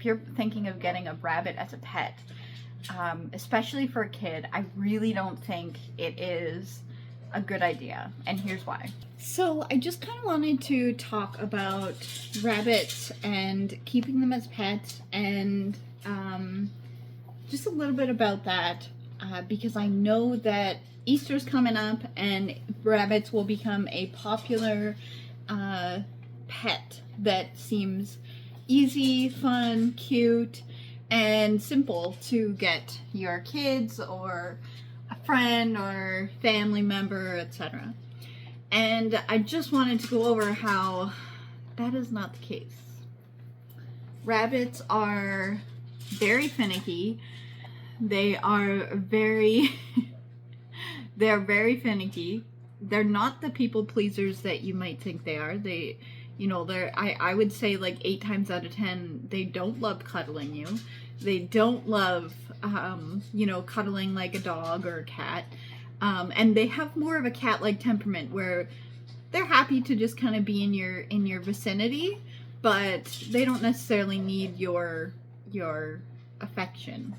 if you're thinking of getting a rabbit as a pet, especially for a kid, I really don't think it is a good idea. And here's why. So I just kind of wanted to talk about rabbits and keeping them as pets, and just a little bit about that, because I know that Easter's coming up and rabbits will become a popular pet that seems easy, fun, cute, and simple to get your kids or a friend or family member, etc. And I just wanted to go over how that is not the case. Rabbits are very finicky. They're very finicky. They're not the people pleasers that you might think they are. I would say like 8 times out of 10, they don't love cuddling you. They don't love, cuddling like a dog or a cat. And they have more of a cat-like temperament where they're happy to just kind of be in your vicinity, but they don't necessarily need your affection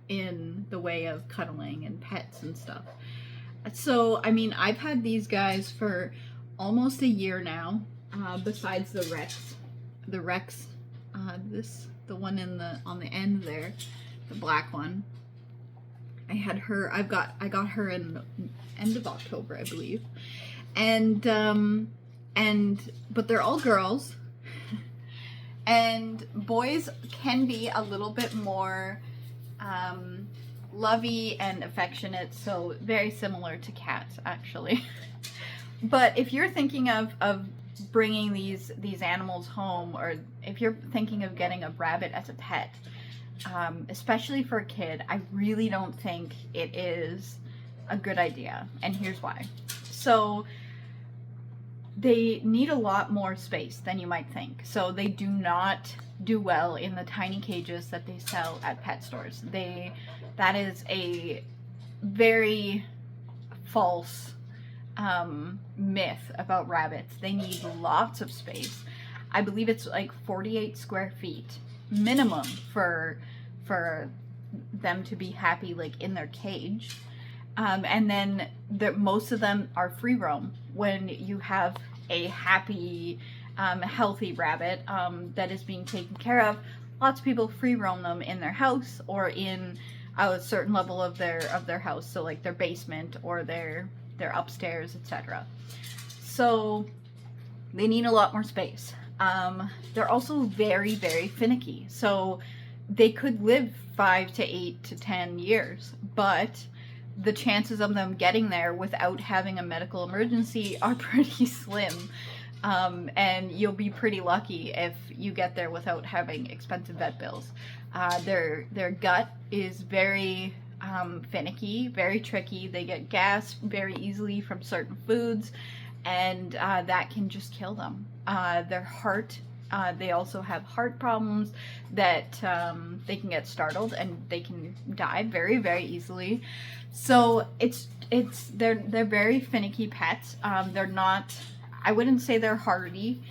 in the way of cuddling and pets and stuff. So, I mean, I've had these guys for almost a year now, besides the Rex. The Rex, the one on the end there, the black one. I got her in the end of October, I believe. But they're all girls. And boys can be a little bit more lovey and affectionate, so very similar to cats, actually. But if you're thinking of bringing these animals home, or if you're thinking of getting a rabbit as a pet, especially for a kid, I really don't think it is a good idea. And here's why. So they need a lot more space than you might think. So they do not do well in the tiny cages that they sell at pet stores. That is a very false myth about rabbits. They need lots of space. I believe it's like 48 square feet minimum for them to be happy, like in their cage. And then most of them are free roam. When you have a happy, healthy rabbit that is being taken care of, lots of people free roam them in their house or in a certain level of their house, so like their basement or their upstairs, etc. So they need a lot more space. They're also very, very finicky. So they could live 5 to 8 to 10 years, but the chances of them getting there without having a medical emergency are pretty slim. And you'll be pretty lucky if you get there without having expensive vet bills. Their gut is very finicky, very tricky. They get gas very easily from certain foods, and that can just kill them. Their heart, they also have heart problems that they can get startled and they can die very, very easily. So they're very finicky pets. They're not, I wouldn't say they're hardy.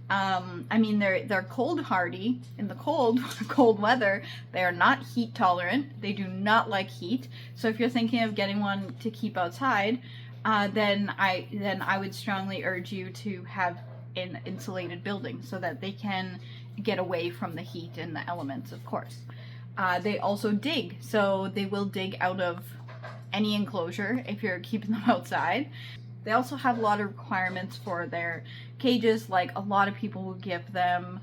I mean, they're cold hardy in the cold weather. They are not heat tolerant. They do not like heat. So if you're thinking of getting one to keep outside, then I would strongly urge you to have an insulated building so that they can get away from the heat and the elements, of course. They also dig, so they will dig out of any enclosure if you're keeping them outside. They also have a lot of requirements for their cages, like a lot of people will give them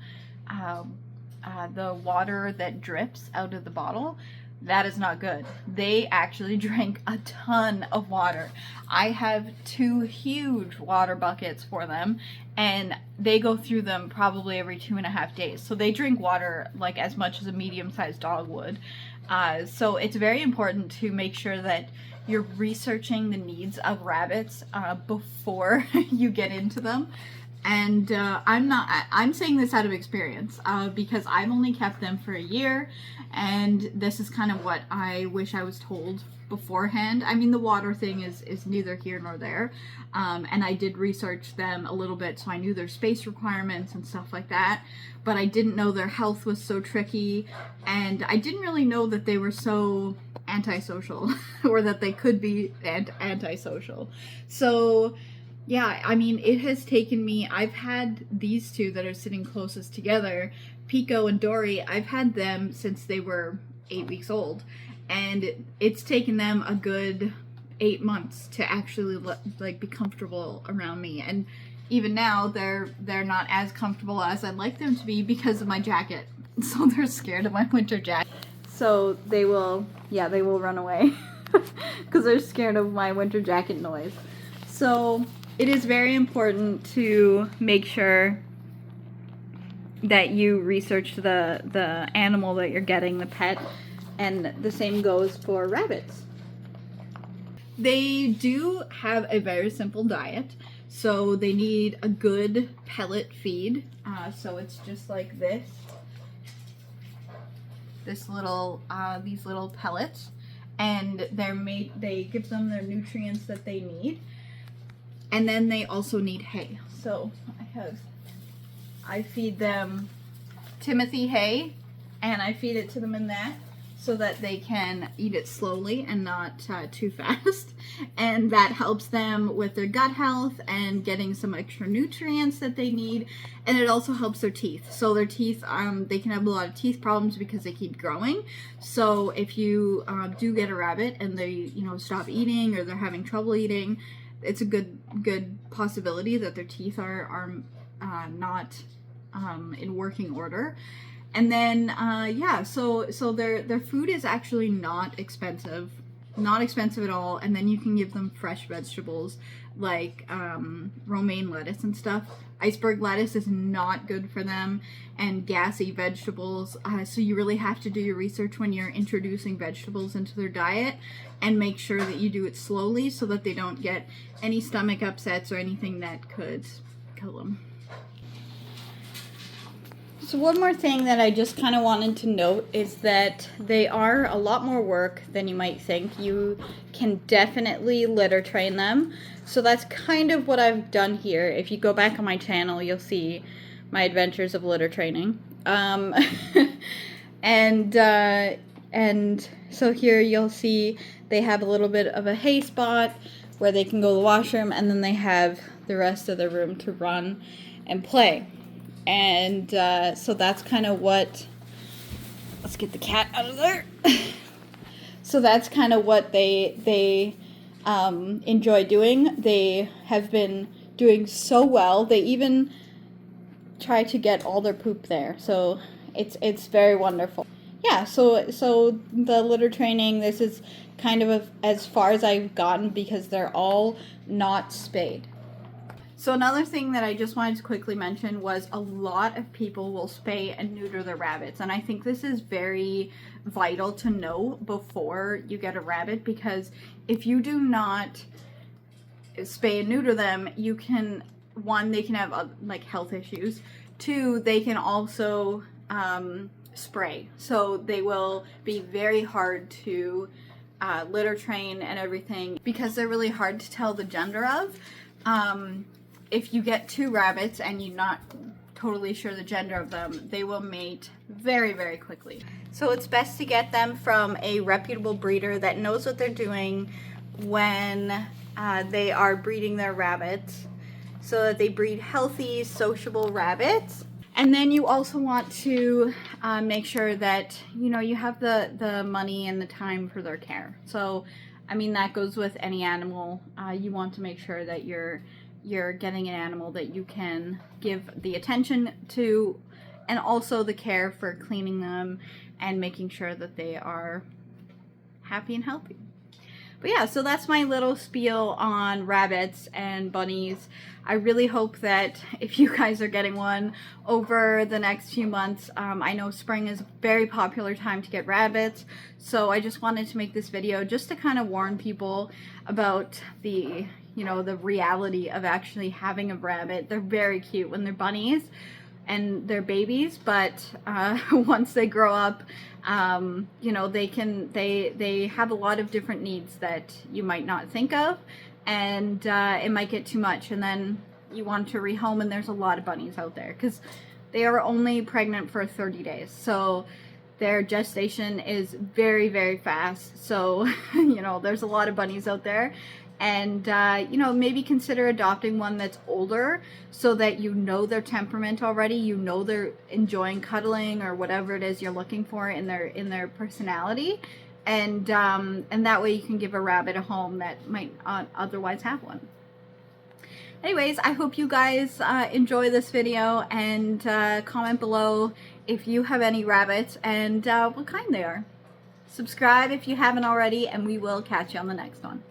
the water that drips out of the bottle. That is not good. They actually drink a ton of water. I have 2 huge water buckets for them, and they go through them probably every 2.5 days. So they drink water like as much as a medium-sized dog would. So it's very important to make sure that you're researching the needs of rabbits before you get into them. And I'm saying this out of experience because I've only kept them for a year, and this is kind of what I wish I was told beforehand. I mean, the water thing is neither here nor there. And I did research them a little bit, so I knew their space requirements and stuff like that. But I didn't know their health was so tricky, and I didn't really know that they were so antisocial, or that they could be antisocial. So yeah, I mean, it has taken me, I've had these two that are sitting closest together, Pico and Dory, I've had them since they were 8 weeks old, and it's taken them a good 8 months to actually like be comfortable around me. And even now they're not as comfortable as I'd like them to be because of my jacket. So they're scared of my winter jacket. So they will run away because they're scared of my winter jacket noise. So it is very important to make sure that you research the animal that you're getting, the pet, and the same goes for rabbits. They do have a very simple diet, so they need a good pellet feed. So it's just like this little these little pellets, and they give them their nutrients that they need, and then they also need hay. So I feed them Timothy hay, and I feed it to them in that, so that they can eat it slowly and not too fast. And that helps them with their gut health and getting some extra nutrients that they need. And it also helps their teeth. So their teeth, they can have a lot of teeth problems because they keep growing. So if you do get a rabbit and they, stop eating, or they're having trouble eating, it's a good possibility that their teeth are not in working order. And then, so their food is actually not expensive at all. And then you can give them fresh vegetables like romaine lettuce and stuff. Iceberg lettuce is not good for them, and gassy vegetables. So you really have to do your research when you're introducing vegetables into their diet, and make sure that you do it slowly so that they don't get any stomach upsets or anything that could kill them. So one more thing that I just kind of wanted to note is that they are a lot more work than you might think. You can definitely litter train them. So that's kind of what I've done here. If you go back on my channel, you'll see my adventures of litter training. And so here you'll see they have a little bit of a hay spot where they can go to the washroom, and then they have the rest of the room to run and play. And so that's kind of what, let's get the cat out of there. So that's kind of what they enjoy doing. They have been doing so well. They even try to get all their poop there. So it's very wonderful. Yeah, so the litter training, this is kind of as far as I've gotten because they're all not spayed. So another thing that I just wanted to quickly mention was a lot of people will spay and neuter their rabbits. And I think this is very vital to know before you get a rabbit, because if you do not spay and neuter them, you can, one, they can have like health issues. Two, they can also spray. So they will be very hard to litter train and everything because they're really hard to tell the gender of. If you get two rabbits and you're not totally sure the gender of them, they will mate very, very quickly. So it's best to get them from a reputable breeder that knows what they're doing when they are breeding their rabbits, so that they breed healthy, sociable rabbits. And then you also want to make sure that, you have the money and the time for their care. So, I mean, that goes with any animal. You want to make sure that you're getting an animal that you can give the attention to, and also the care for cleaning them and making sure that they are happy and healthy. But yeah, so that's my little spiel on rabbits and bunnies. I really hope that if you guys are getting one over the next few months, I know spring is a very popular time to get rabbits, so I just wanted to make this video just to kind of warn people about the reality of actually having a rabbit. They're very cute when they're bunnies. and they're babies, but once they grow up, you know, they have a lot of different needs that you might not think of, and it might get too much, and then you want to rehome, and there's a lot of bunnies out there because they are only pregnant for 30 days, so their gestation is very, very fast. So you know, there's a lot of bunnies out there, and you know, maybe consider adopting one that's older so that you know their temperament already, you know they're enjoying cuddling or whatever it is you're looking for in their personality, and that way you can give a rabbit a home that might not otherwise have one. Anyways, I hope you guys enjoy this video, and comment below if you have any rabbits and what kind they are. Subscribe if you haven't already, and we will catch you on the next one.